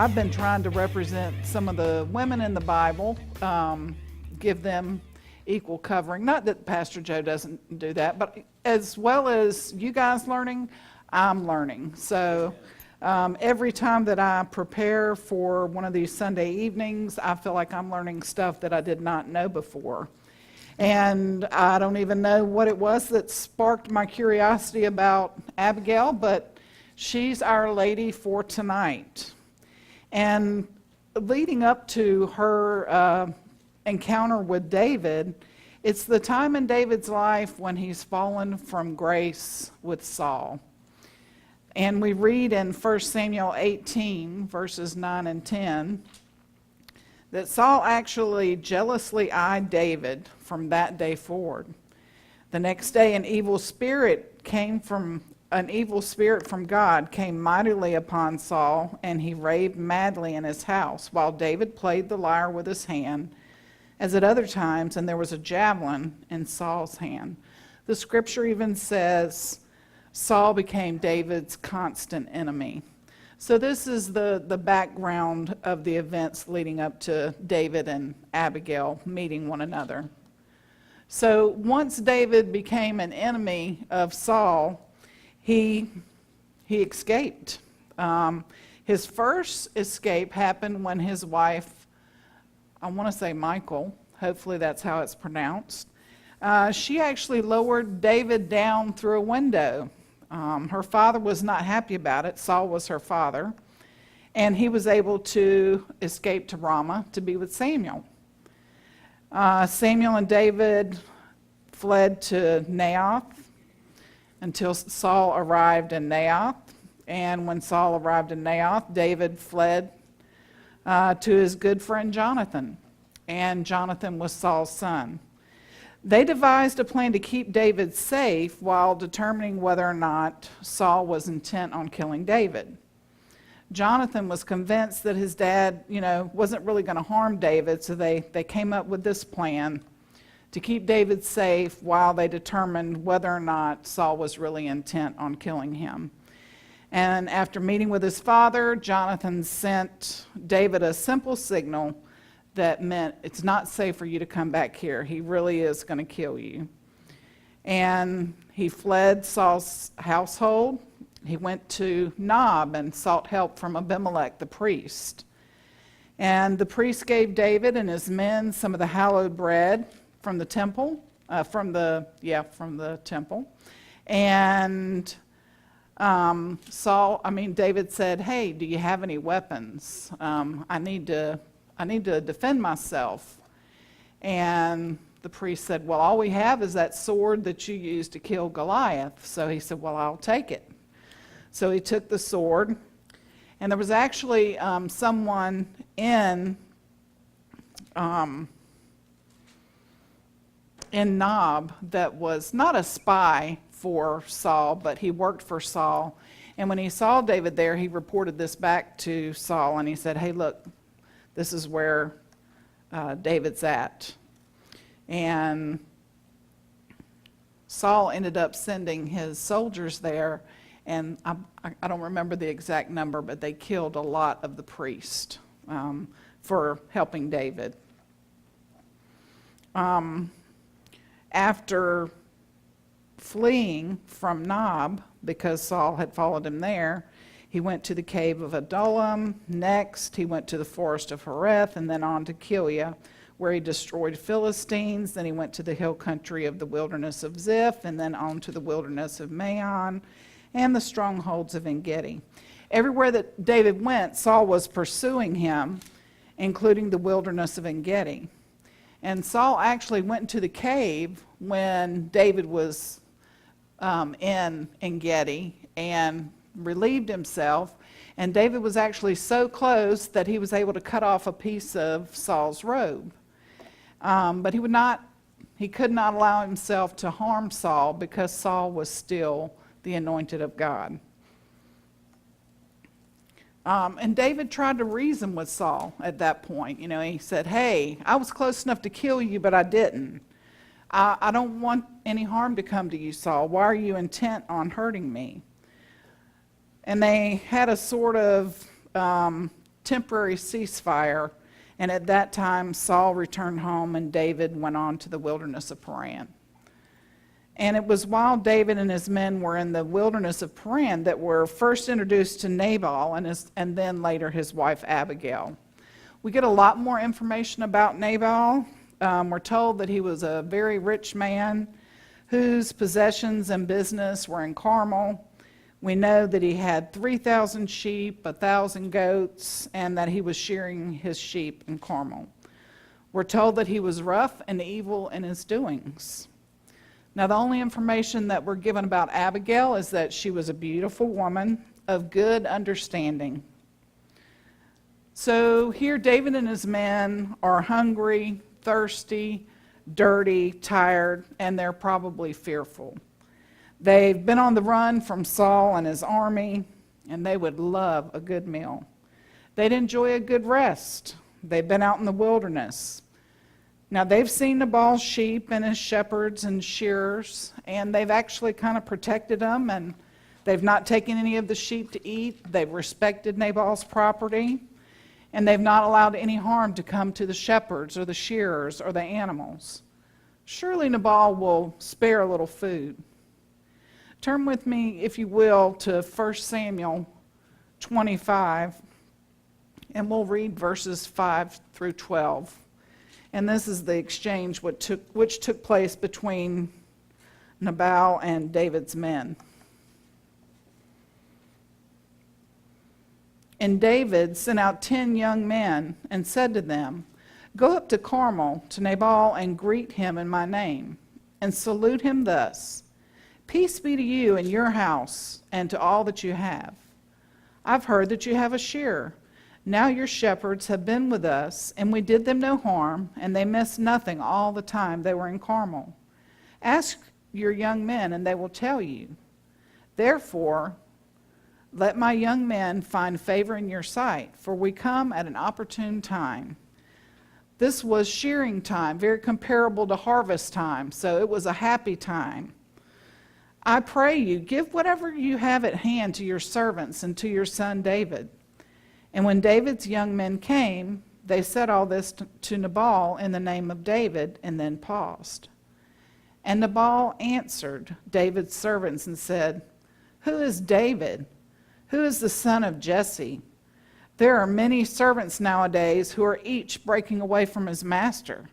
I've been trying to represent some of the women in the Bible, give them equal covering. Not that Pastor Joe doesn't do that, but as well as you guys learning, I'm learning. So every time that I prepare for one of these Sunday evenings, I feel like I'm learning stuff that I did not know before. And I don't even know what it was that sparked my curiosity about Abigail, but she's our lady for tonight. And leading up to her encounter with David, it's the time in David's life when he's fallen from grace with Saul. And we read in 1 Samuel 18, verses 9 and 10, that Saul actually jealously eyed David from that day forward. The next day, an evil spirit from God came mightily upon Saul, and he raved madly in his house, while David played the lyre with his hand, as at other times, and there was a javelin in Saul's hand. The scripture even says Saul became David's constant enemy. So this is the background of the events leading up to David and Abigail meeting one another. So once David became an enemy of Saul, he escaped. His first escape happened when his wife, I want to say Michal, hopefully that's how it's pronounced, she actually lowered David down through a window. Her father was not happy about it. Saul was her father. And he was able to escape to Ramah to be with Samuel. Samuel and David fled to Naioth until Saul arrived in Naioth. And when Saul arrived in Naioth, David fled to his good friend Jonathan. And Jonathan was Saul's son. They devised a plan to keep David safe while determining whether or not Saul was intent on killing David. Jonathan was convinced that his dad, wasn't really going to harm David, so they came up with this plan to keep David safe while they determined whether or not Saul was really intent on killing him. And after meeting with his father, Jonathan sent David a simple signal that meant it's not safe for you to come back here. He really is going to kill you. And he fled Saul's household. He went to Nob and sought help from Abimelech, the priest. And the priest gave David and his men some of the hallowed bread from the temple, from the temple. And David said, "Hey, do you have any weapons? I need to defend myself." And the priest said, "Well, all we have is that sword that you used to kill Goliath." So he said, "Well, I'll take it." So he took the sword, and there was actually someone in Nob that was not a spy for Saul, but he worked for Saul. And when he saw David there, he reported this back to Saul, and he said, "Hey, look, this is where David's at." And Saul ended up sending his soldiers there, and I don't remember the exact number, but they killed a lot of the priests for helping David. After fleeing from Nob, because Saul had followed him there, he went to the cave of Adullam. Next, he went to the forest of Hereth, and then on to Gilead, where he destroyed Philistines. Then he went to the hill country of the wilderness of Ziph, and then on to the wilderness of Maon, and the strongholds of En-Gedi. Everywhere that David went, Saul was pursuing him, including the wilderness of En-Gedi. And Saul actually went into the cave when David was in En-Gedi, and relieved himself, and David was actually so close that he was able to cut off a piece of Saul's robe. But he could not allow himself to harm Saul because Saul was still the anointed of God. And David tried to reason with Saul at that point. He said, hey, I was close enough to kill you, but I didn't. I don't want any harm to come to you, Saul. Why are you intent on hurting me? And they had a sort of temporary ceasefire, and at that time Saul returned home and David went on to the wilderness of Paran. And it was while David and his men were in the wilderness of Paran that were first introduced to Nabal and then later his wife Abigail. We get a lot more information about Nabal. We're told that he was a very rich man whose possessions and business were in Carmel. We know that he had 3,000 sheep, 1,000 goats, and that he was shearing his sheep in Carmel. We're told that he was rough and evil in his doings. Now, the only information that we're given about Abigail is that she was a beautiful woman of good understanding. So here David and his men are hungry, thirsty, dirty, tired, and they're probably fearful. They've been on the run from Saul and his army, and they would love a good meal. They'd enjoy a good rest. They've been out in the wilderness. Now, they've seen Nabal's sheep and his shepherds and shearers, and they've actually kind of protected them, and they've not taken any of the sheep to eat. They've respected Nabal's property, and they've not allowed any harm to come to the shepherds or the shearers or the animals. Surely Nabal will spare a little food. Turn with me, if you will, to 1 Samuel 25, and we'll read verses 5 through 12. And this is the exchange which took place between Nabal and David's men. And David sent out 10 young men and said to them, go up to Carmel to Nabal and greet him in my name, and salute him thus. Peace be to you and your house and to all that you have. I've heard that you have a shearer. Now your shepherds have been with us, and we did them no harm, and they missed nothing all the time they were in Carmel. Ask your young men, and they will tell you. Therefore, let my young men find favor in your sight, for we come at an opportune time. This was shearing time, very comparable to harvest time, so it was a happy time. I pray you, give whatever you have at hand to your servants and to your son David. And when David's young men came, they said all this to Nabal in the name of David, and then paused. And Nabal answered David's servants and said, who is David? Who is the son of Jesse? There are many servants nowadays who are each breaking away from his master.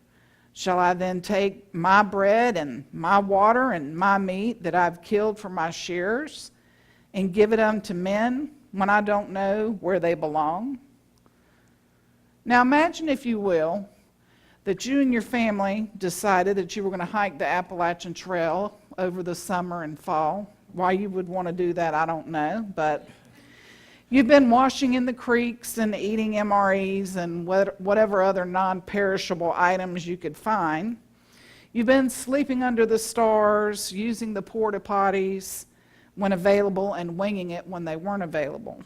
Shall I then take my bread and my water and my meat that I've killed for my shearers and give it unto men when I don't know where they belong? Now imagine, if you will, that you and your family decided that you were going to hike the Appalachian Trail over the summer and fall. Why you would want to do that, I don't know, but you've been washing in the creeks and eating MREs and whatever other non-perishable items you could find. You've been sleeping under the stars, using the porta potties when available and winging it when they weren't available.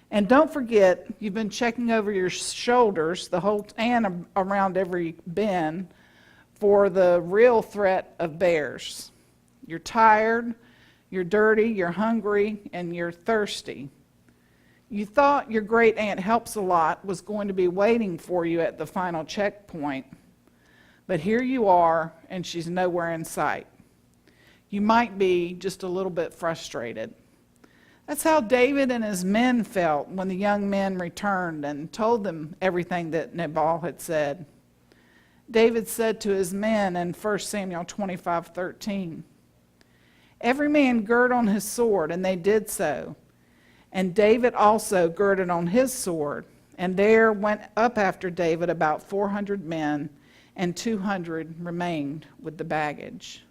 And don't forget, you've been checking over your shoulders and around every bend for the real threat of bears. You're tired, you're dirty, you're hungry, and you're thirsty. You thought your great aunt Helps-A-Lot was going to be waiting for you at the final checkpoint, but here you are, and she's nowhere in sight. You might be just a little bit frustrated. That's how David and his men felt when the young men returned and told them everything that Nabal had said. David said to his men in 1 Samuel 25:13, every man gird on his sword, and they did so. And David also girded on his sword, and there went up after David about 400 men, and 200 remained with the baggage.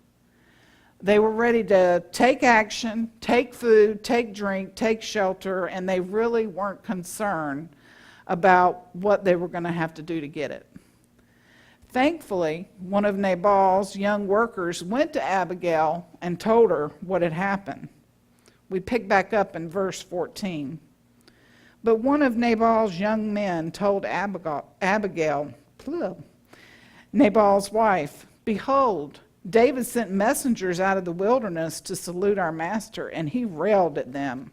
They were ready to take action, take food, take drink, take shelter, and they really weren't concerned about what they were going to have to do to get it. Thankfully, one of Nabal's young workers went to Abigail and told her what had happened. We pick back up in verse 14. But one of Nabal's young men told Abigail, Nabal's wife, "Behold, David sent messengers out of the wilderness to salute our master, and he railed at them.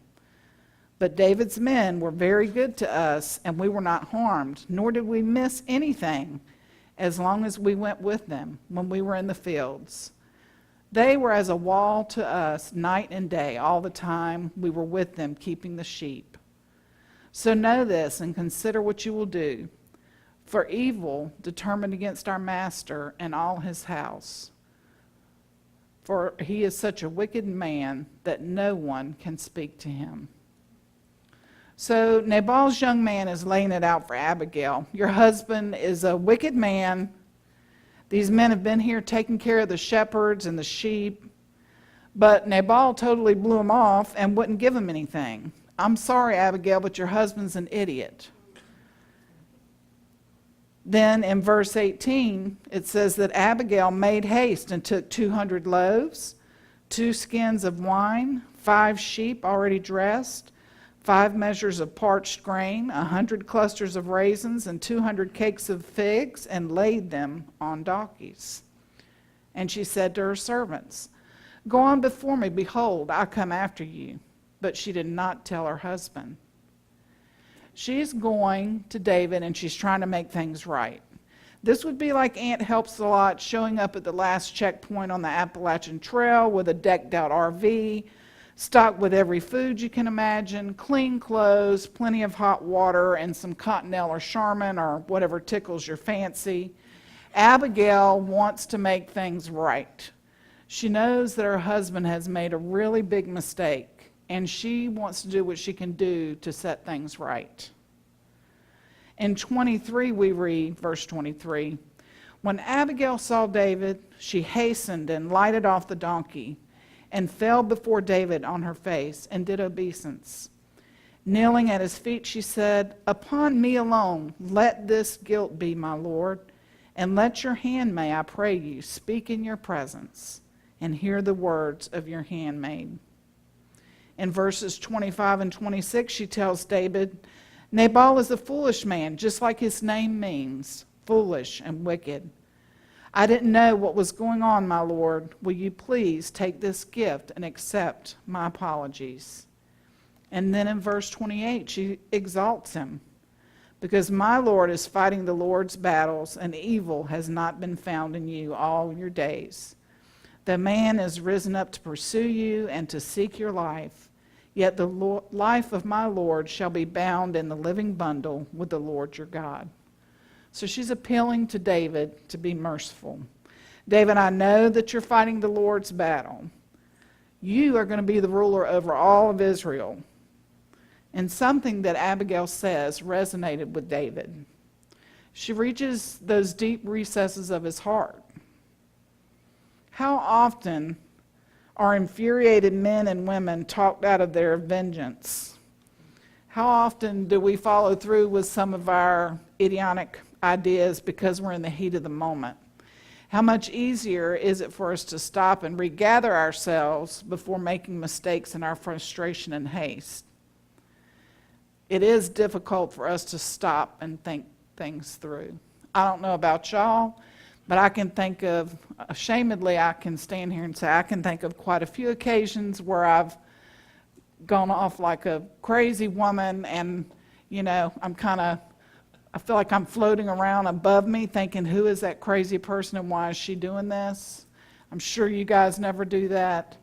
But David's men were very good to us, and we were not harmed, nor did we miss anything, as long as we went with them when we were in the fields. They were as a wall to us night and day, all the time we were with them keeping the sheep. So know this and consider what you will do, for evil determined against our master and all his house. For he is such a wicked man that no one can speak to him." So Nabal's young man is laying it out for Abigail. Your husband is a wicked man. These men have been here taking care of the shepherds and the sheep, but Nabal totally blew him off and wouldn't give him anything. I'm sorry, Abigail, but your husband's an idiot. Then in verse 18, it says that Abigail made haste and took 200 loaves, 2 skins of wine, 5 sheep already dressed, 5 measures of parched grain, 100 clusters of raisins, and 200 cakes of figs, and laid them on donkeys. And she said to her servants, "Go on before me, behold, I come after you." But she did not tell her husband. She's going to David and she's trying to make things right. This would be like Aunt Helps a Lot showing up at the last checkpoint on the Appalachian Trail with a decked out RV, stocked with every food you can imagine, clean clothes, plenty of hot water, and some Cottonelle or Charmin or whatever tickles your fancy. Abigail wants to make things right. She knows that her husband has made a really big mistake, and she wants to do what she can do to set things right. In 23, we read, verse 23, "When Abigail saw David, she hastened and lighted off the donkey, and fell before David on her face, and did obeisance. Kneeling at his feet, she said, 'Upon me alone let this guilt be, my lord, and let your handmaid, I pray you, speak in your presence, and hear the words of your handmaid.'" In verses 25 and 26, she tells David, "Nabal is a foolish man, just like his name means, foolish and wicked. I didn't know what was going on, my lord. Will you please take this gift and accept my apologies?" And then in verse 28, she exalts him, "Because my lord is fighting the Lord's battles, and evil has not been found in you all your days. The man is risen up to pursue you and to seek your life. Yet the life of my Lord shall be bound in the living bundle with the Lord your God." So she's appealing to David to be merciful. "David, I know that you're fighting the Lord's battle. You are going to be the ruler over all of Israel." And something that Abigail says resonated with David. She reaches those deep recesses of his heart. How often are infuriated men and women talked out of their vengeance? How often do we follow through with some of our idiotic ideas because we're in the heat of the moment? How much easier is it for us to stop and regather ourselves before making mistakes in our frustration and haste? It is difficult for us to stop and think things through. I don't know about y'all, but I can think of, ashamedly, I can stand here and say I can think of quite a few occasions where I've gone off like a crazy woman, and, I feel like I'm floating around above me thinking, who is that crazy person and why is she doing this? I'm sure you guys never do that.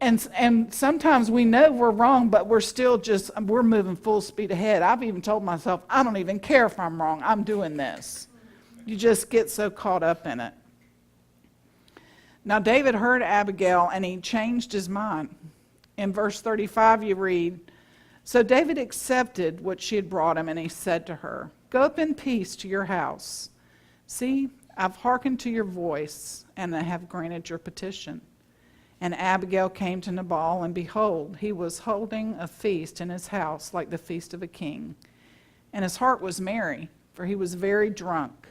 And sometimes we know we're wrong, but we're still we're moving full speed ahead. I've even told myself, I don't even care if I'm wrong, I'm doing this. You just get so caught up in it. Now David heard Abigail and he changed his mind. In verse 35 you read, "So David accepted what she had brought him, and he said to her, 'Go up in peace to your house. See, I've hearkened to your voice, and I have granted your petition. And Abigail came to Nabal, and behold, he was holding a feast in his house like the feast of a king. And his heart was merry, for he was very drunk.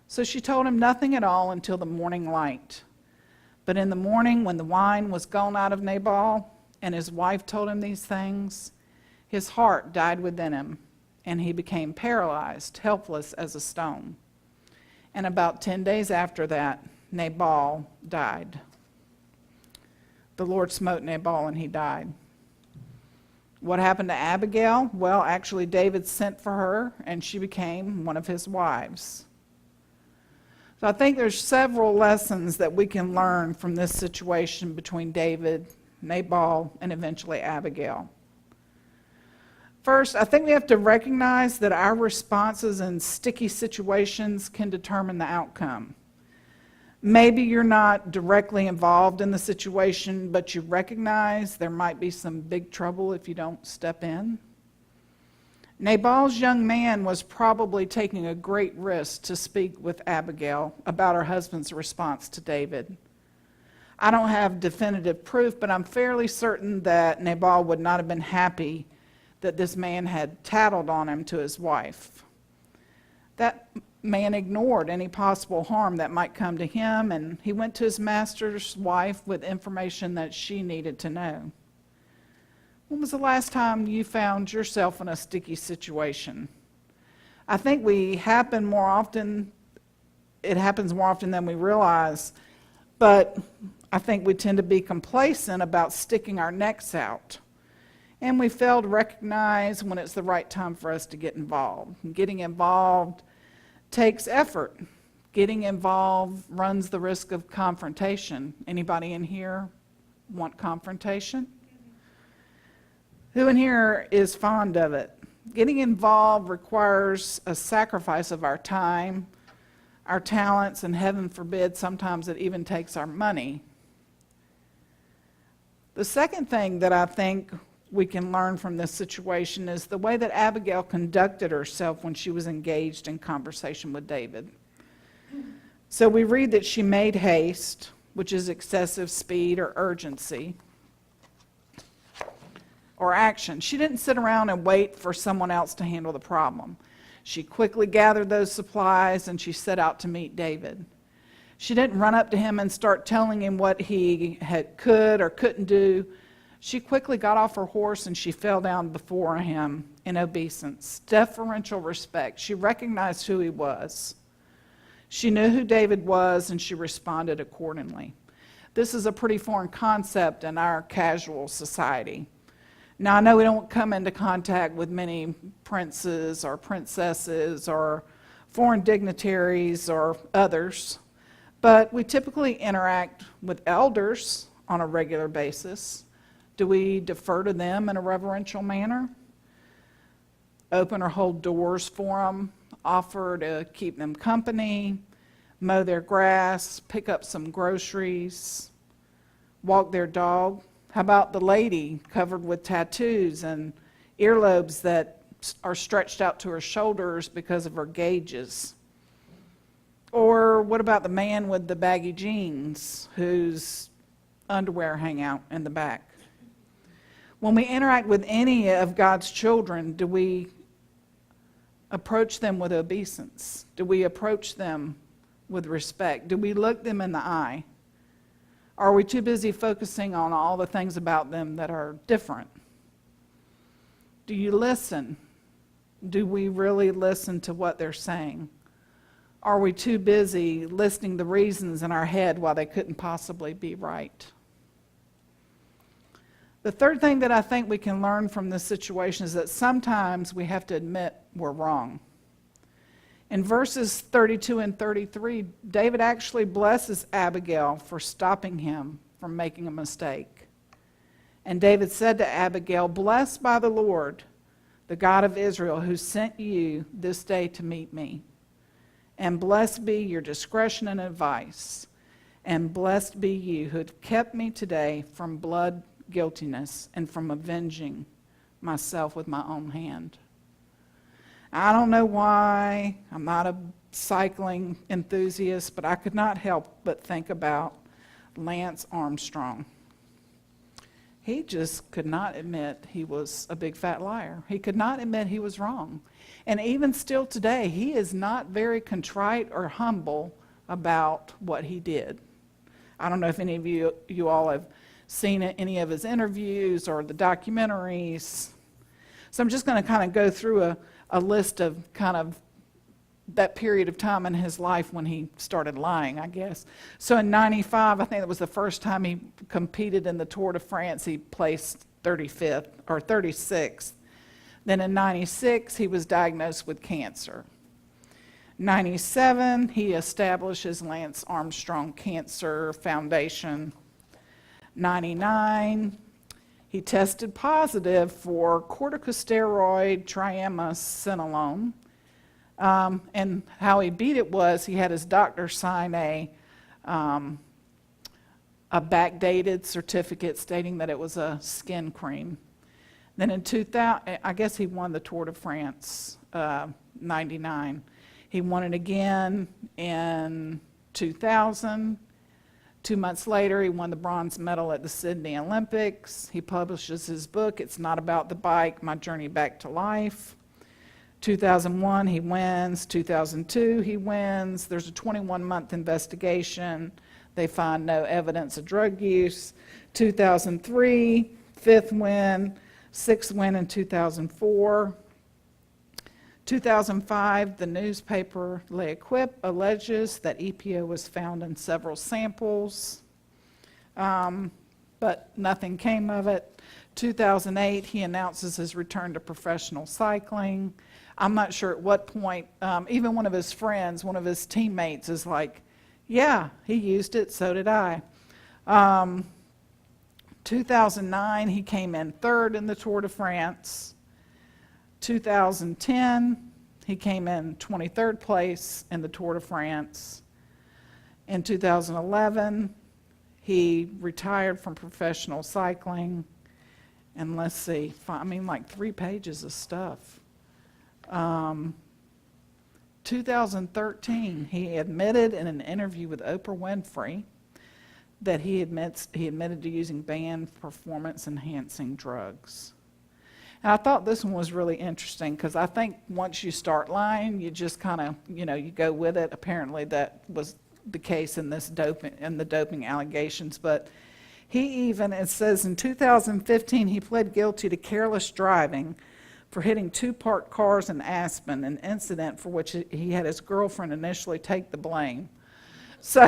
So she told him nothing at all until the morning light. But in the morning, when the wine was gone out of Nabal, and his wife told him these things, his heart died within him, and he became paralyzed, helpless as a stone. And about 10 days after that, Nabal died. The Lord smote Nabal, and he died. What happened to Abigail? Well, actually, David sent for her, and she became one of his wives. So I think there's several lessons that we can learn from this situation between David, Nabal, and eventually Abigail. First, I think we have to recognize that our responses in sticky situations can determine the outcome. Maybe you're not directly involved in the situation, but you recognize there might be some big trouble if you don't step in. Nabal's young man was probably taking a great risk to speak with Abigail about her husband's response to David. I don't have definitive proof, but I'm fairly certain that Nabal would not have been happy that this man had tattled on him to his wife. That man ignored any possible harm that might come to him, and he went to his master's wife with information that she needed to know. When was the last time you found yourself in a sticky situation? I think it happens more often than we realize, but I think we tend to be complacent about sticking our necks out. And we fail to recognize when it's the right time for us to get involved. Getting involved takes effort. Getting involved runs the risk of confrontation. Anybody in here want confrontation? Who in here is fond of it? Getting involved requires a sacrifice of our time, our talents, and heaven forbid, sometimes it even takes our money. The second thing that I think we can learn from this situation is the way that Abigail conducted herself when she was engaged in conversation with David. So we read that she made haste, which is excessive speed or urgency, or action. She didn't sit around and wait for someone else to handle the problem. She quickly gathered those supplies and she set out to meet David. She didn't run up to him and start telling him what he could or couldn't do. She quickly got off her horse and she fell down before him in obeisance, deferential respect. She recognized who he was. She knew who David was and she responded accordingly. This is a pretty foreign concept in our casual society. Now, I know we don't come into contact with many princes or princesses or foreign dignitaries or others, but we typically interact with elders on a regular basis. Do we defer to them in a reverential manner? Open or hold doors for them, offer to keep them company, mow their grass, pick up some groceries, walk their dog? How about the lady covered with tattoos and earlobes that are stretched out to her shoulders because of her gauges? Or what about the man with the baggy jeans whose underwear hang out in the back? When we interact with any of God's children, do we approach them with obeisance? Do we approach them with respect? Do we look them in the eye? Are we too busy focusing on all the things about them that are different? Do you listen? Do we really listen to what they're saying? Are we too busy listing the reasons in our head why they couldn't possibly be right? The third thing that I think we can learn from this situation is that sometimes we have to admit we're wrong. In verses 32 and 33, David actually blesses Abigail for stopping him from making a mistake. And David said to Abigail, "Blessed by the Lord, the God of Israel, who sent you this day to meet me. And blessed be your discretion and advice. And blessed be you who have kept me today from blood guiltiness and from avenging myself with my own hand." I don't know why, I'm not a cycling enthusiast, but I could not help but think about Lance Armstrong. He just could not admit he was a big fat liar. He could not admit he was wrong. And even still today, he is not very contrite or humble about what he did. I don't know if any of you all have seen any of his interviews or the documentaries. So I'm just going to kind of go through a list of kind of that period of time in his life when he started lying, I guess. So in 95, I think that was the first time he competed in the Tour de France. He placed 35th or 36th. Then in 96, he was diagnosed with cancer. 97, he establishes Lance Armstrong Cancer Foundation. 99, he tested positive for corticosteroid triamcinolone. And how he beat it was he had his doctor sign a backdated certificate stating that it was a skin cream. Then in 2000, I guess he won the Tour de France, 99. He won it again in 2000. 2 months later, he won the bronze medal at the Sydney Olympics. He publishes his book, It's Not About the Bike, My Journey Back to Life. 2001, he wins. 2002, he wins. There's a 21-month investigation. They find no evidence of drug use. 2003, fifth win. Sixth win in 2004. 2005, the newspaper L'Equipe alleges that EPO was found in several samples, but nothing came of it. 2008, he announces his return to professional cycling. I'm not sure at what point, even one of his friends, one of his teammates is like, yeah, he used it, so did I. 2009, he came in third in the Tour de France. 2010, he came in 23rd place in the Tour de France. In 2011, he retired from professional cycling. And let's see, like 3 pages of stuff. 2013, he admitted in an interview with Oprah Winfrey that he admitted to using banned performance-enhancing drugs. And I thought this one was really interesting because I think once you start lying, you just kind of, you go with it. Apparently that was the case in the doping allegations. But it says in 2015, he pled guilty to careless driving for hitting 2 parked cars in Aspen, an incident for which he had his girlfriend initially take the blame. So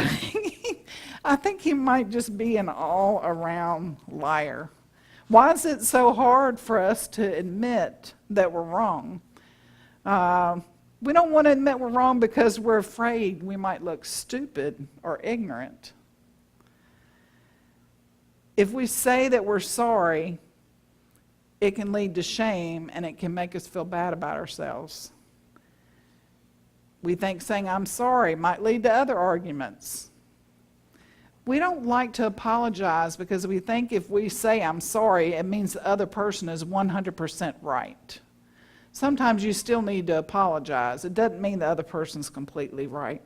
I think he might just be an all-around liar. Why is it so hard for us to admit that we're wrong? We don't want to admit we're wrong because we're afraid we might look stupid or ignorant. If we say that we're sorry, it can lead to shame and it can make us feel bad about ourselves. We think saying I'm sorry might lead to other arguments. We don't like to apologize because we think if we say I'm sorry, it means the other person is 100% right. Sometimes you still need to apologize. It doesn't mean the other person's completely right.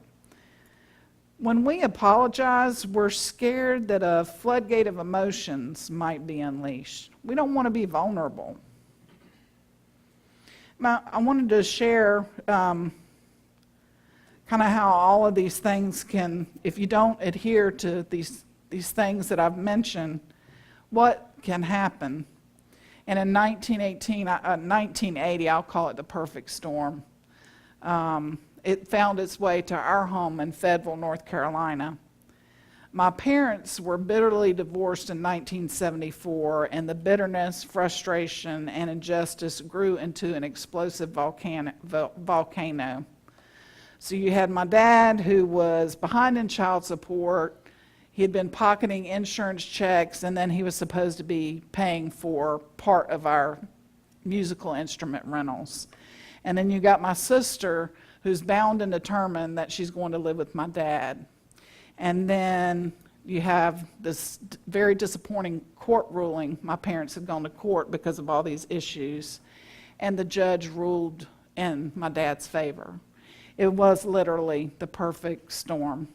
When we apologize, we're scared that a floodgate of emotions might be unleashed. We don't want to be vulnerable. Now, I wanted to share kind of how all of these things can, if you don't adhere to these things that I've mentioned, what can happen. And in 1980, I'll call it the perfect storm. It found its way to our home in Fayetteville, North Carolina. My parents were bitterly divorced in 1974, and the bitterness, frustration, and injustice grew into an explosive volcano. So you had my dad, who was behind in child support. He had been pocketing insurance checks, and then he was supposed to be paying for part of our musical instrument rentals. And then you got my sister, who's bound and determined that she's going to live with my dad. And then you have this very disappointing court ruling. My parents had gone to court because of all these issues, and the judge ruled in my dad's favor. It was literally the perfect storm.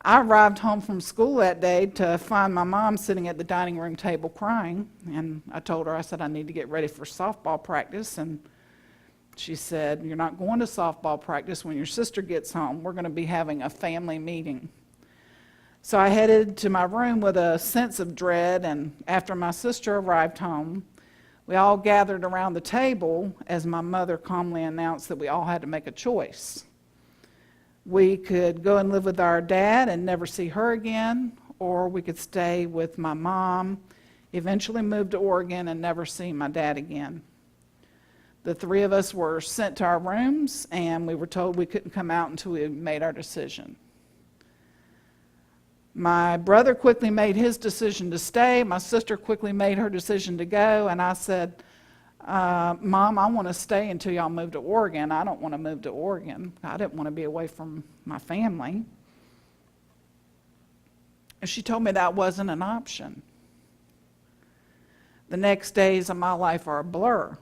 I arrived home from school that day to find my mom sitting at the dining room table crying, and I told her, I said, I need to get ready for softball practice, and she said, you're not going to softball practice when your sister gets home. We're going to be having a family meeting. So I headed to my room with a sense of dread, and after my sister arrived home, we all gathered around the table as my mother calmly announced that we all had to make a choice. We could go and live with our dad and never see her again, or we could stay with my mom, eventually move to Oregon and never see my dad again. The three of us were sent to our rooms, and we were told we couldn't come out until we had made our decision. My brother quickly made his decision to stay. My sister quickly made her decision to go, and I said, Mom, I want to stay until y'all move to Oregon. I don't want to move to Oregon. I didn't want to be away from my family. And she told me that wasn't an option. The next days of my life are a blur.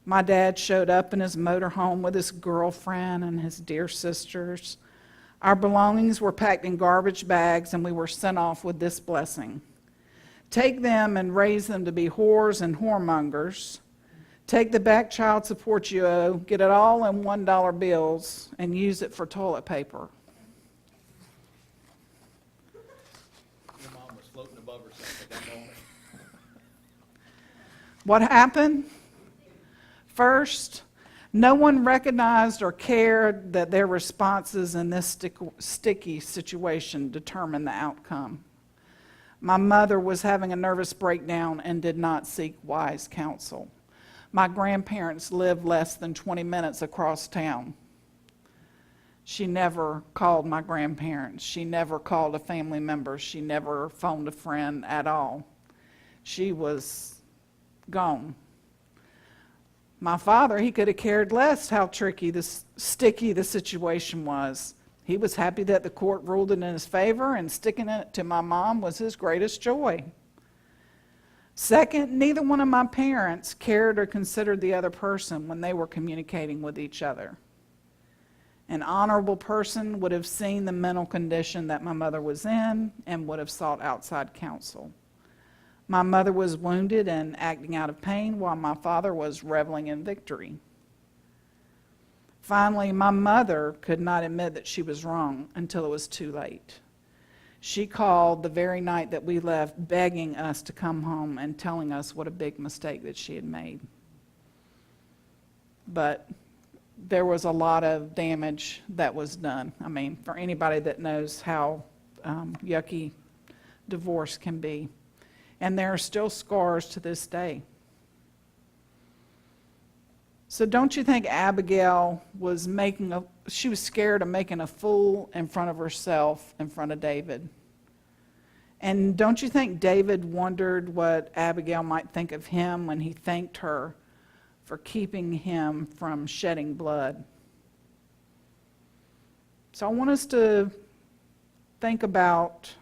My dad showed up in his motorhome with his girlfriend and his dear sisters. Our belongings were packed in garbage bags, and we were sent off with this blessing. Take them and raise them to be whores and whoremongers. Take the back child support you owe, get it all in $1 bills, and use it for toilet paper. Your mom was floating above herself at that moment. What happened? First, no one recognized or cared that their responses in this sticky situation determined the outcome. My mother was having a nervous breakdown and did not seek wise counsel. My grandparents lived less than 20 minutes across town. She never called my grandparents. She never called a family member. She never phoned a friend at all. She was gone. My father, he could have cared less how sticky the situation was. He was happy that the court ruled it in his favor, and sticking it to my mom was his greatest joy. Second, neither one of my parents cared or considered the other person when they were communicating with each other. An honorable person would have seen the mental condition that my mother was in and would have sought outside counsel. My mother was wounded and acting out of pain, while my father was reveling in victory. Finally, my mother could not admit that she was wrong until it was too late. She called the very night that we left, begging us to come home and telling us what a big mistake that she had made. But there was a lot of damage that was done. I mean, for anybody that knows how yucky divorce can be. And there are still scars to this day. So don't you think Abigail was she was scared of making a fool in front of herself, in front of David? And don't you think David wondered what Abigail might think of him when he thanked her for keeping him from shedding blood? So I want us to think about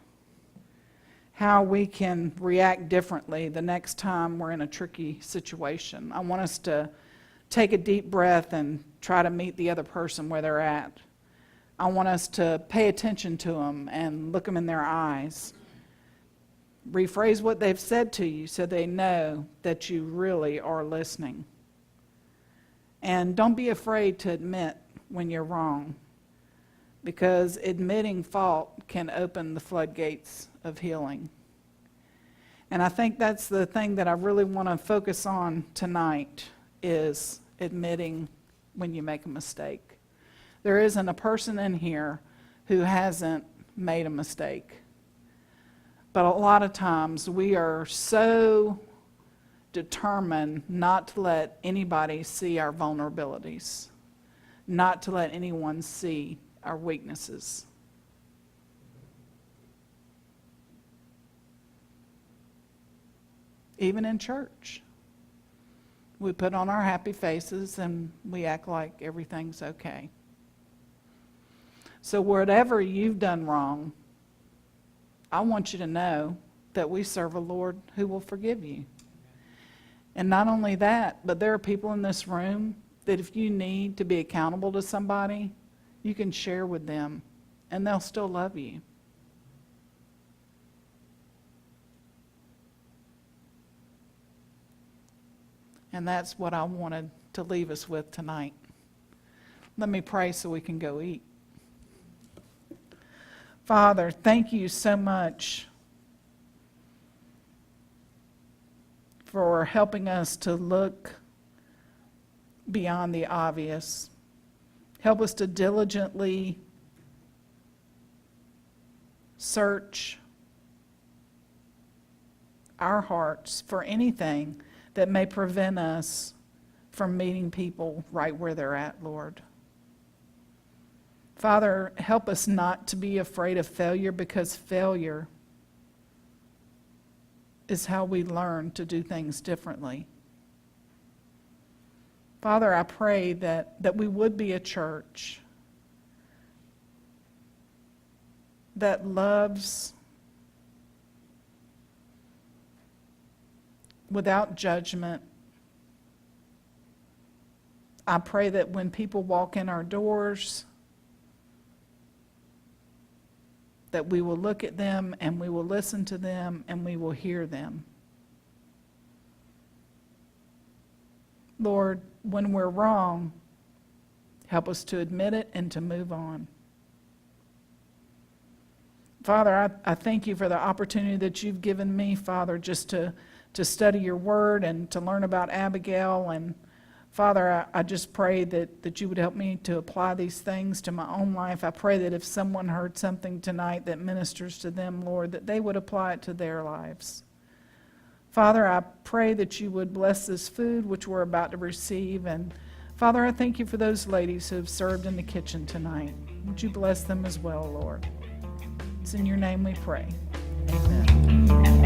how we can react differently the next time we're in a tricky situation. I want us to take a deep breath and try to meet the other person where they're at. I want us to pay attention to them and look them in their eyes. Rephrase what they've said to you so they know that you really are listening. And don't be afraid to admit when you're wrong, because admitting fault can open the floodgates of healing. And I think that's the thing that I really want to focus on tonight, is admitting when you make a mistake. There isn't a person in here who hasn't made a mistake. But a lot of times we are so determined not to let anybody see our vulnerabilities, not to let anyone see our weaknesses. Even in church, we put on our happy faces and we act like everything's okay. So whatever you've done wrong, I want you to know that we serve a Lord who will forgive you. And not only that, but there are people in this room that if you need to be accountable to somebody, you can share with them and they'll still love you. And that's what I wanted to leave us with tonight. Let me pray so we can go eat. Father, thank you so much for helping us to look beyond the obvious. Help us to diligently search our hearts for anything that may prevent us from meeting people right where they're at, Lord. Father, help us not to be afraid of failure, because failure is how we learn to do things differently. Father, I pray that we would be a church that loves without judgment. I pray that when people walk in our doors, that we will look at them and we will listen to them and we will hear them. Lord, when we're wrong, help us to admit it and to move on. Father, I thank you for the opportunity that you've given me, Father, just to study your word and to learn about Abigail. And Father, I just pray that you would help me to apply these things to my own life. I pray that if someone heard something tonight that ministers to them, Lord, that they would apply it to their lives. Father, I pray that you would bless this food which we're about to receive. And Father, I thank you for those ladies who have served in the kitchen tonight. Would you bless them as well, Lord? It's in your name we pray. Amen.